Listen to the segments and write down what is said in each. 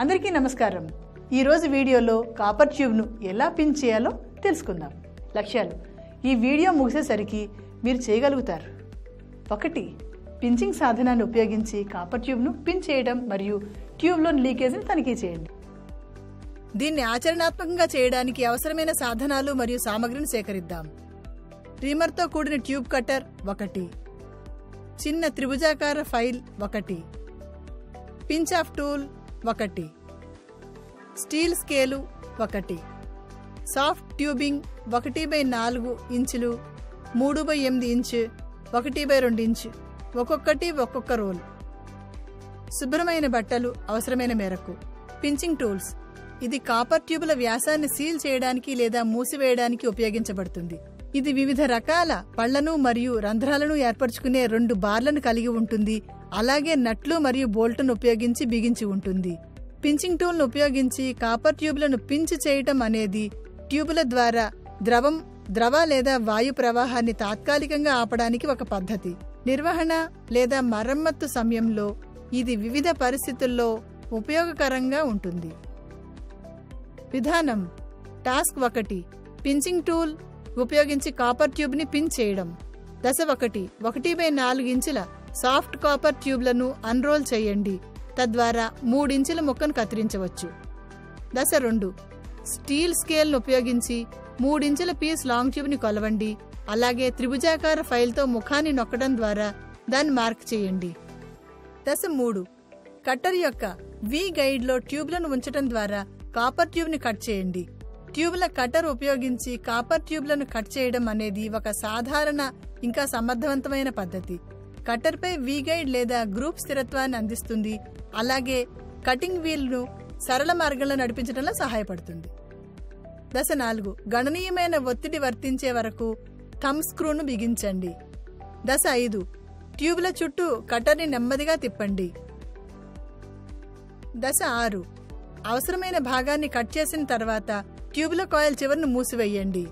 అందరికీ నమస్కారం. ఈరోజు వీడియోలో కాపర్ ట్యూబ్ను ఎలా పిన్ చేయాలో తెలుసుకుందాం. లక్ష్యాలు: ఈ వీడియో ముగిసేసరికి మీరు చేయగలుగుతారు. 1. పించింగ్ సాధనాన్ని ఉపయోగించి కాపర్ ట్యూబ్ను పిన్ చేయడం మరియు ట్యూబ్లోని లీకేజ్ని తనిఖీ చేయండి. దీన్ని ఆచరణాత్మకంగా చేయడానికి అవసరమైన సాధనాలు మరియు సామగ్రిని సేకరిద్దాం. ట్రిమ్మర్తో కూడిన ట్యూబ్ కట్టర్ 1, చిన్న త్రిభుజాకార file 1, pinch of tool 1, steel scale 1, soft tubing 1/4 ఇంచులు 3/8 ఇంచు 1/2 ఇంచు, ఒక్కొక్కటి ఒక్కొక్క రోల్. శుభ్రమైన బట్టలు అవసరమైన మేరకు. పించింగ్ టూల్స్: ఇది కాపర్ ట్యూబుల వ్యాసాన్ని సీల్ చేయడానికి లేదా మూసివేయడానికి ఉపయోగించబడుతుంది. ఇది వివిధ రకాల పళ్లను మరియు రంధ్రాలను ఏర్పరచుకునే 2 బార్లను కలిగి ఉంటుంది. అలాగే నట్లు మరియు బోల్ట్ను ఉపయోగించి బిగించి ఉంటుంది. పించింగ్ టూల్ను ఉపయోగించి కాపర్ ట్యూబులను పించ్ చేయటం అనేది ట్యూబుల ద్వారా ద్రవ లేదా వాయు ప్రవాహాన్ని తాత్కాలికంగా ఆపడానికి ఒక పద్ధతి. నిర్వహణ లేదా మరమ్మత్తు సమయంలో ఇది వివిధ పరిస్థితుల్లో ఉపయోగకరంగా ఉంటుంది. విధానం: టాస్క్ 1, పించింగ్ టూల్ ఉపయోగించి కాపర్ ట్యూబ్ని పిన్ చేయడం. దశ 1, 1/4 ఇంచుల సాఫ్ట్ కాపర్ ట్యూబ్లను అన్రోల్ చేయండి. తద్వారా 3 ఇంచుల ముక్కను కత్తిరించవచ్చు. దశ 2, స్టీల్ స్కేల్ను ఉపయోగించి 3 ఇంచుల పీస్ లాంగ్ ట్యూబ్ని కొలవండి. అలాగే త్రిభుజాకార ఫైల్తో ముఖాన్ని నొక్కడం ద్వారా దాన్ని మార్క్ చేయండి. దశ 3, కట్టర్ యొక్క వి గైడ్లో ట్యూబ్లను ఉంచడం ద్వారా కాపర్ ట్యూబ్ని కట్ చేయండి. ట్యూబ్ల కట్టర్ ఉపయోగించి కాపర్ ట్యూబ్లను కట్ చేయడం అనేది ఒక సాధారణ ఇంకా సమర్థవంతమైన పద్ధతి. కట్టర్పై వి గైడ్ లేదా గ్రూప్ స్థిరత్వాన్ని అందిస్తుంది. అలాగే కటింగ్ వీల్ను సరళ మార్గంలో నడిపించడంలో సహాయపడుతుంది. దశ 4, గణనీయమైన ఒత్తిడి వర్తించే వరకు థంబ్ స్క్రూను బిగించండి. దశ 5, ట్యూబ్ల చుట్టూ కట్టర్ని నెమ్మదిగా తిప్పండి. దశ 6, అవసరమైన భాగాన్ని కట్ చేసిన తర్వాత ట్యూబుల కాయిల్ చివరిని మూసివేయండి.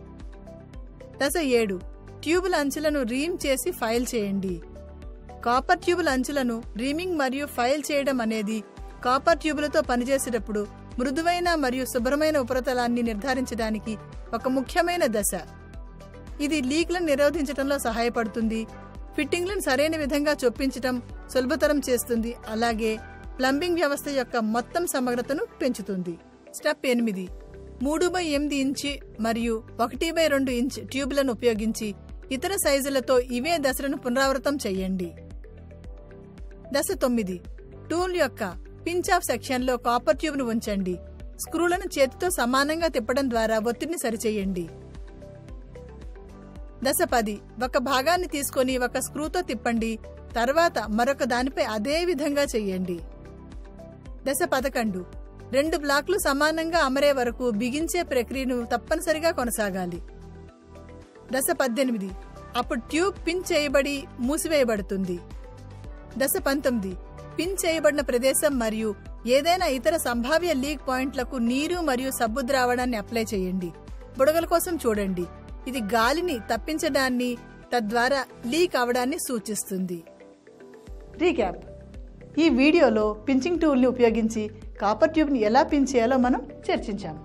దశ 7, ట్యూబుల అంచులను రీమ్ చేసి ఫైల్ చేయండి. కాపర్ ట్యూబుల అంచులను రీమింగ్ మరియు ఫైల్ చేయడం అనేది కాపర్ ట్యూబులతో పనిచేసేటప్పుడు మృదువైన మరియు శుభ్రమైన ఉపరితలాన్ని నిర్ధారించడానికి ఒక ముఖ్యమైన దశ. ఇది లీక్లను నిరోధించడంలో సహాయపడుతుంది. ఫిట్టింగ్లను సరైన విధంగా చొప్పించడం సులభతరం చేస్తుంది. అలాగే ప్లంబింగ్ వ్యవస్థ యొక్క మొత్తం సమగ్రతను పెంచుతుంది. స్టెప్ 8, 3/8 ఇంచు మరియు 1/2 ఇంచు ట్యూబులను ఉపయోగించి ఇతర సైజులతో ఇవే దశలను పునరావృతం చేయండి. దశ 9, టూల్ యొక్క పించ్ ఆఫ్ సెక్షన్లో కాపర్ ట్యూబ్ను ఉంచండి. స్క్రూలను చేతితో సమానంగా తిప్పడం ద్వారా ఒత్తిడిని సరిచేయండి. దశ 10, ఒక భాగాన్ని తీసుకొని ఒక స్క్రూతో తిప్పండి. తర్వాత మరొక దానిపై అదే విధంగా చేయండి. దశ 11, 2 బ్లాక్లు సమానంగా అమరే వరకు బిగించే ప్రక్రియను తప్పనిసరిగా కొనసాగాలి. దశ 18, అప్పుడు ట్యూబ్ పిన్ చేయబడి మూసివేయబడుతుంది. దశ 19, పిన్ చేయబడిన ప్రదేశం మరియు ఏదైనా ఇతర సంభావ్య లీక్ పాయింట్లకు నీరు మరియు సబ్బు ద్రావణాన్ని అప్లై చేయండి. బుడగల కోసం చూడండి. ఇది గాలిని తప్పించడాన్ని తద్వారా లీక్ అవడాన్ని సూచిస్తుంది. రీక్యాప్: ఈ వీడియోలో పించింగ్ టూల్ని ఉపయోగించి కాపర్ ట్యూబ్ని ఎలా పిన్ చేయాలో మనం చర్చించాం.